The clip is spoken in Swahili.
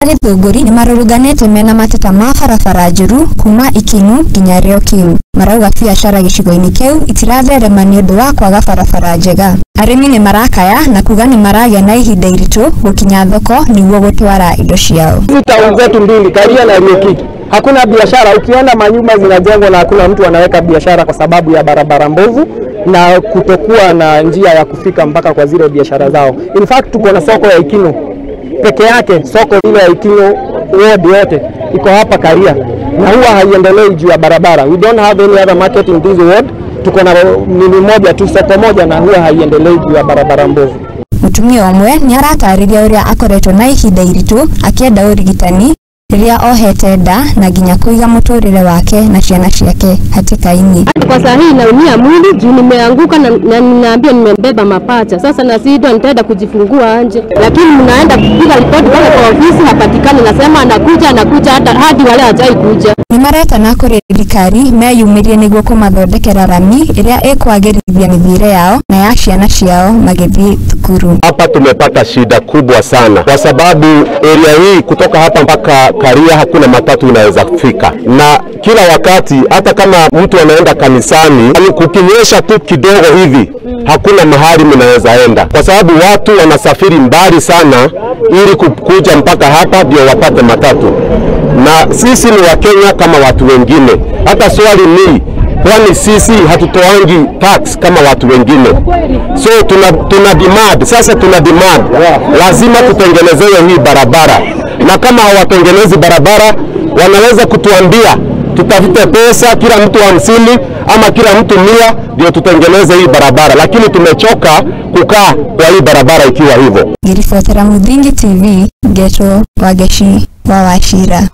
Githunguri ni maruruganite mena mateta ma barabara njuru kuma Ikinu nginya Riokiu. Marauga biacara gicigo-ini kiu itiratherema ni undu wa kwaga barabara njega. Arimi ni marakaya na kuga ni maragia na ihinda iritu gukinya thoko niguo gutwara indo ciao. Town zetu mbili Karia na Riokiu hakuna biashara. Ukiona manyumba zinajengwa na hakuna mtu anaweka biashara kwa sababu ya barabara mbovu na kutokuwa na njia ya kufika mpaka kwa zile biashara zao. In fact tuko na soko ya Ikinu peke yake, soko ile ya Ikinu ward yote iko hapa Karia na huwa haiendelei juu ya barabara. We don't have any other market in this ward. Tuko na nini moja tu, soko moja, na huwa haiendelei juu ya barabara mbovu. Mutumia omwe ni aratariria uria akoretwo na ihinda iritu akienda urigitani riria ohete nda na nginya kuiga muturire wake na ciana ciake hatikaini. Kwa sahihi naumia mwili juu nimeanguka na ninaambia nimembeba mapacha. Sasa na sisi nitaenda kujifungua nje, lakini mnaenda kupiga ripoti pale kwa ofisi hapatikani. Nasema anakuja hadi wale hajai kuja. Ni mareta na kuri thirikari meyumirie niguo kumathondekera rami iria ikwagirithia mithire yao na ya ciana ciao magithii thukuru. Hapa tumepata shida kubwa sana kwa sababu area hii kutoka hapa mpaka Karia hakuna matatu inaweza kufika, na kila wakati hata kama mtu anaenda kanisani kukinyesha tu kidogo hivi hakuna mahali mnaweza enda kwa sababu watu wanasafiri mbali sana ili kuja mpaka hapa ndio wapate matatu. Na sisi ni Wakenya kama watu wengine. Hata swali ni kwani sisi hatutoangi tax kama watu wengine? So tuna demand, sasa tuna demand lazima tutengenezewe hii barabara, na kama hawatengenezi barabara wanaweza kutuambia tutafute pesa kila mtu 50 ama kila mtu 100 ndio tutengeneze hii barabara, lakini tumechoka kukaa kwa hii barabara ikiwa hivyo. Ngirifuatira Mudingi TV, Geto Wageshi wa Wachira.